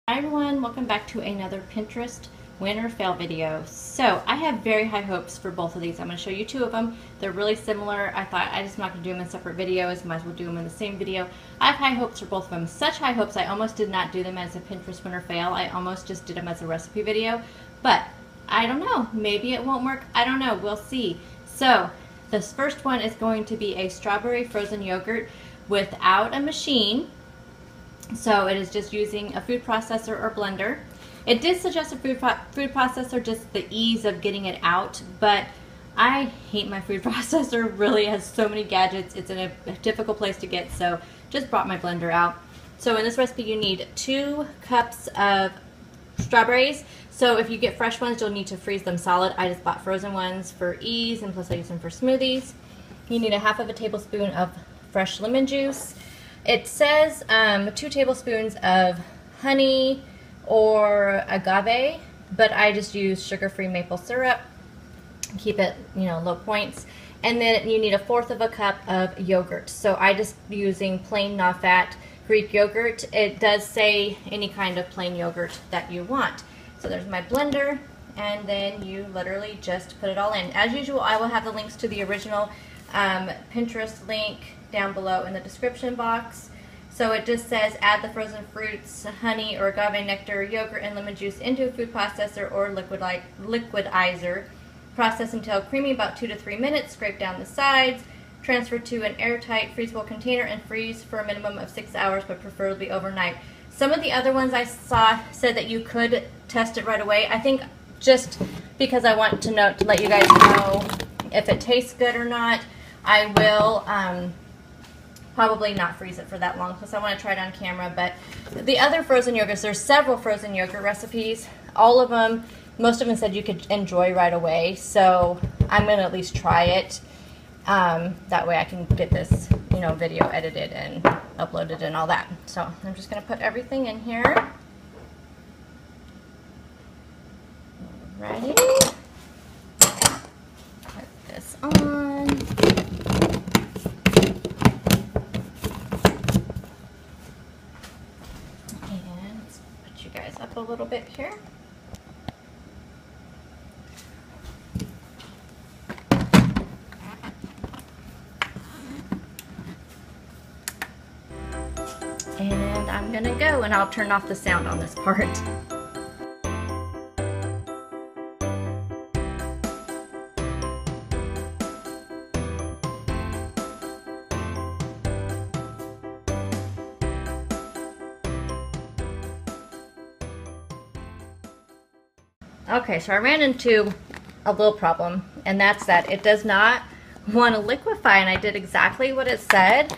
Hi everyone, welcome back to another Pinterest win or fail video. So I have very high hopes for both of these. I'm going to show you two of them. They're really similar. I thought I'm just not going to do them in separate videos. Might as well do them in the same video. I have high hopes for both of them. Such high hopes I almost did not do them as a Pinterest win or fail. I almost just did them as a recipe video. But I don't know. Maybe it won't work. I don't know. We'll see. So this first one is going to be a strawberry frozen yogurt without a machine. So it is just using a food processor or blender. It did suggest a food processor, just the ease of getting it out, but I hate my food processor. Really has so many gadgets. It's in a difficult place to get, so just brought my blender out. So in this recipe you need 2 cups of strawberries. So if you get fresh ones, you'll need to freeze them solid. I just bought frozen ones for ease, and plus I use them for smoothies. You need 1/2 tablespoon of fresh lemon juice. It says 2 tablespoons of honey or agave, but I just use sugar-free maple syrup. Keep it, low points. And then you need 1/4 cup of yogurt. So I just using plain non-fat Greek yogurt. It does say any kind of plain yogurt that you want. So there's my blender, and then you literally just put it all in. As usual, I will have the links to the original Pinterest link down below in the description box. So it just says add the frozen fruits, honey or agave nectar, yogurt, and lemon juice into a food processor or liquidizer. Process until creamy, about 2 to 3 minutes. Scrape down the sides. Transfer to an airtight freezable container and freeze for a minimum of 6 hours, but preferably overnight. Some of the other ones I saw said that you could test it right away. I think just because I want to let you guys know if it tastes good or not, I will probably not freeze it for that long, plus I want to try it on camera. But the other frozen yogurts, there's several frozen yogurt recipes. All of them, most of them said you could enjoy right away, so I'm going to at least try it. That way I can get this, video edited and uploaded and all that. So I'm just going to put everything in here. Ready? Put this on. Up a little bit here. And I'm gonna go, and I'll turn off the sound on this part. Okay, so I ran into a little problem, and that's that it does not want to liquefy, and I did exactly what it said,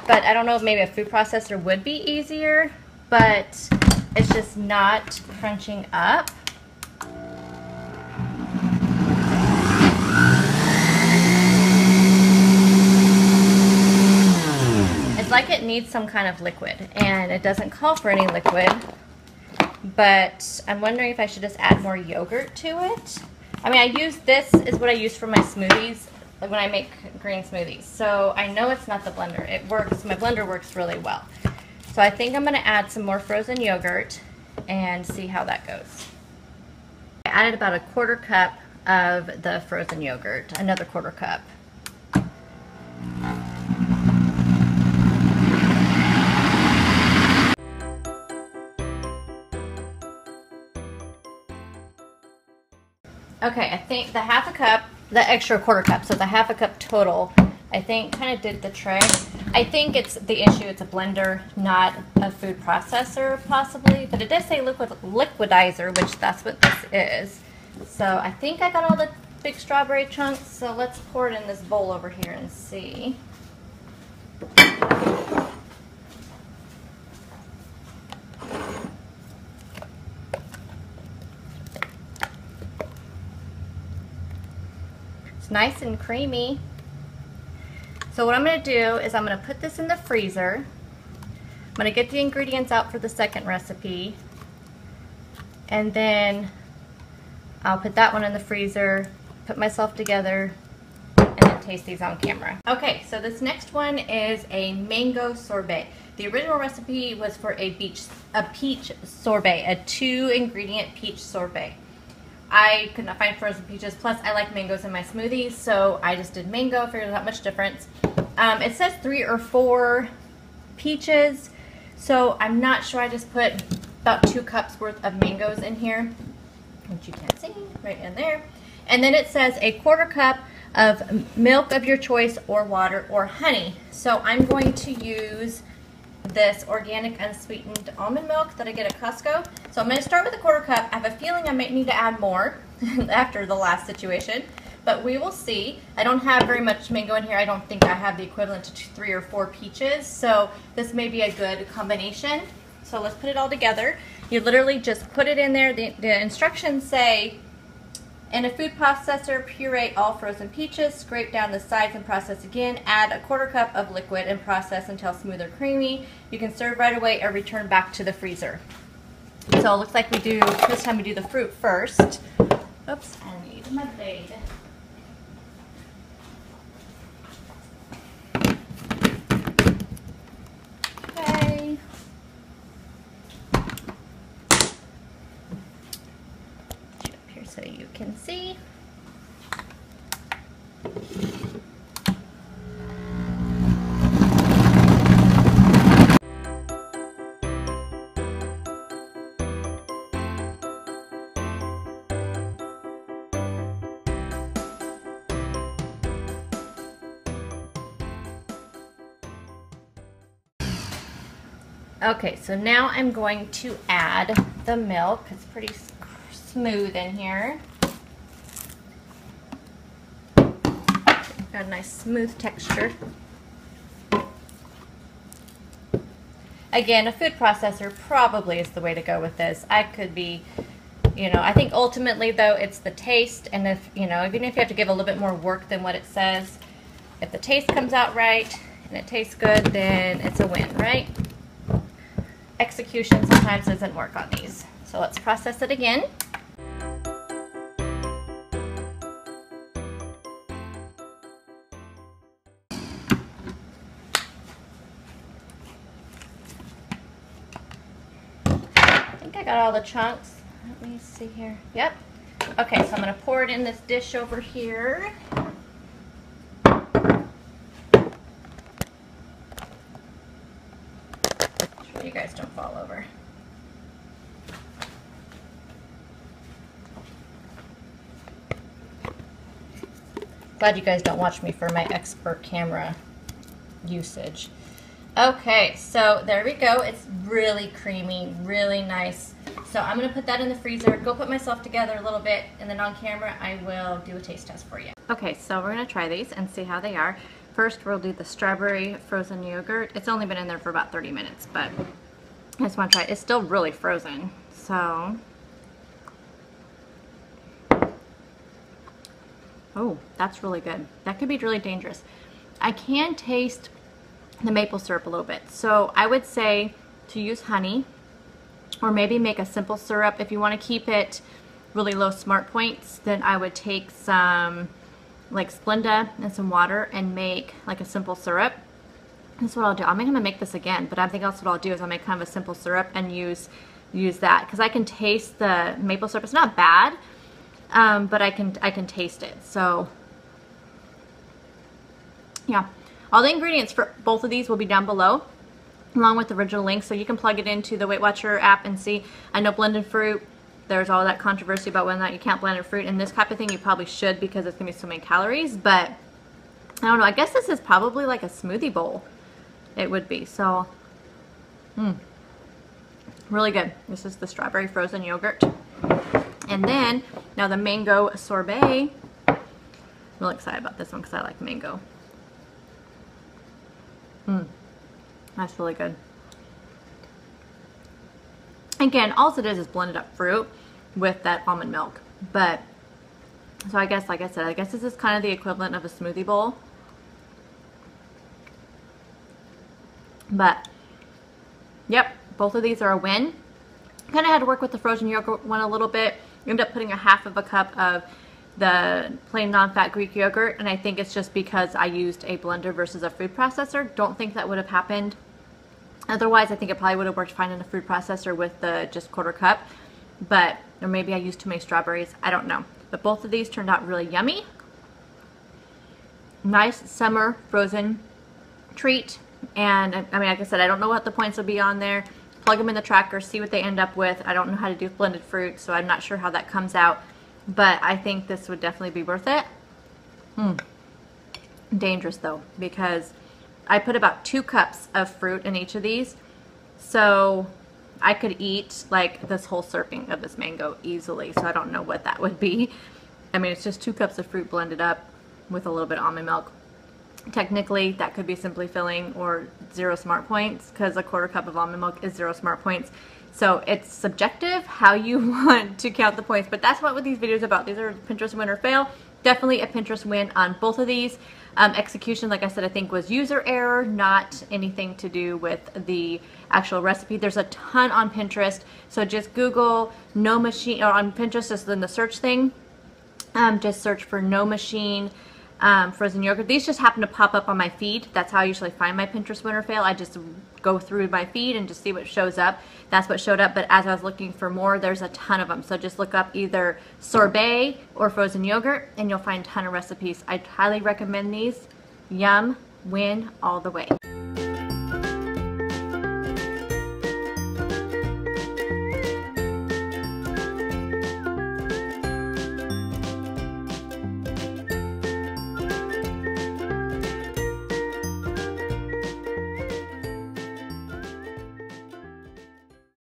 but I don't know if maybe a food processor would be easier, but it's just not crunching up. It's like it needs some kind of liquid, and it doesn't call for any liquid. But I'm wondering if I should just add more yogurt to it. I mean, this is what I use for my smoothies, like when I make green smoothies. So I know it's not the blender. It works. My blender works really well. So I think I'm going to add some more frozen yogurt and see how that goes. I added about 1/4 cup of the frozen yogurt, another 1/4 cup. Okay, I think the 1/2 cup, the extra 1/4 cup, so the 1/2 cup total, I think kind of did the trick. I think it's the issue, it's a blender, not a food processor possibly, but it does say liquidizer, which that's what this is. So I think I got all the big strawberry chunks, so let's pour it in this bowl over here and see. It's nice and creamy. So what I'm going to do is I'm going to put this in the freezer. I'm going to get the ingredients out for the second recipe, and then I'll put that one in the freezer, put myself together, and then taste these on camera. Okay, so this next one is a mango sorbet. The original recipe was for a peach sorbet, a 2-ingredient peach sorbet. I could not find frozen peaches, plus I like mangoes in my smoothies, so I just did mango, figured there's not much difference. It says 3 or 4 peaches, so I'm not sure. I just put about 2 cups worth of mangoes in here, which you can't see, right in there. And then it says a 1/4 cup of milk of your choice, or water, or honey. So I'm going to use this organic unsweetened almond milk that I get at Costco. So I'm going to start with a 1/4 cup. I have a feeling I might need to add more after the last situation, but we will see. I don't have very much mango in here. I don't think I have the equivalent to 3 or 4 peaches, so this may be a good combination. So let's put it all together. You literally just put it in there. The instructions say, in a food processor, puree all frozen peaches, scrape down the sides and process again. Add a 1/4 cup of liquid and process until smooth or creamy. You can serve right away or return back to the freezer. So it looks like this time we do the fruit first. Oops, I need my blade. Okay. So you can see. Okay, so now I'm going to add the milk. It's pretty smooth in here. Got a nice smooth texture. Again, a food processor probably is the way to go with this. I could be, I think ultimately though it's the taste, and if, even if you have to give a little bit more work than what it says, if the taste comes out right and it tastes good, then it's a win, right? Execution sometimes doesn't work on these. So let's process it again. I got all the chunks. Let me see here. Yep. Okay, so I'm going to pour it in this dish over here. Make sure you guys don't fall over. Glad you guys don't watch me for my expert camera usage. Okay, so there we go. It's really creamy, really nice. So I'm going to put that in the freezer, go put myself together a little bit, and then on camera I will do a taste test for you. Okay, so we're going to try these and see how they are. First we'll do the strawberry frozen yogurt. It's only been in there for about 30 minutes, but I just want to try it. It's still really frozen, so... Oh, that's really good. That could be really dangerous. I can taste the maple syrup a little bit. So I would say to use honey, or maybe make a simple syrup. If you want to keep it really low smart points, then I would take some like Splenda and some water and make like a simple syrup. That's what I'll do. I'm going to make this again, but I think that's what I'll do is I'll make kind of a simple syrup and use that, because I can taste the maple syrup. It's not bad, but I can taste it. So yeah. All the ingredients for both of these will be down below, along with the original link, so you can plug it into the Weight Watcher app and see. I know blended fruit, there's all that controversy about whether or not you can't blend fruit, and this type of thing you probably should, because it's going to be so many calories, but I don't know. I guess this is probably like a smoothie bowl. It would be. So, really good. This is the strawberry frozen yogurt. And then, now the mango sorbet. I'm really excited about this one because I like mango. That's really good. Again, all it is blended up fruit with that almond milk. But, so I guess, like I said, I guess this is kind of the equivalent of a smoothie bowl. But, yep, both of these are a win. Kind of had to work with the frozen yogurt one a little bit. Ended up putting a 1/2 cup of the plain non-fat Greek yogurt, and I think it's just because I used a blender versus a food processor. Don't think that would have happened otherwise. I think it probably would have worked fine in a food processor with the just quarter cup, but, or maybe I used too many strawberries, I don't know. But both of these turned out really yummy. Nice summer frozen treat. And I mean, like I said, I don't know what the points will be on there. Plug them in the tracker, see what they end up with. I don't know how to do blended fruit, so I'm not sure how that comes out, but I think this would definitely be worth it. Dangerous though, because I put about 2 cups of fruit in each of these, so I could eat like this whole serving of this mango easily, so I don't know what that would be. I mean, it's just 2 cups of fruit blended up with a little bit of almond milk. Technically, that could be simply filling or 0 smart points, because a quarter cup of almond milk is 0 smart points. So it's subjective how you want to count the points, but that's what these videos are about. These are Pinterest win or fail. Definitely a Pinterest win on both of these. Execution, like I said, I think was user error, not anything to do with the actual recipe. There's a ton on Pinterest, so just Google no machine, or on Pinterest, just in the search thing, just search for no machine frozen yogurt. These just happen to pop up on my feed. That's how I usually find my Pinterest win or fail. I just go through my feed and just see what shows up. That's what showed up, but as I was looking for more, there's a ton of them. So just look up either sorbet or frozen yogurt and you'll find a ton of recipes. I'd highly recommend these. Yum, win all the way.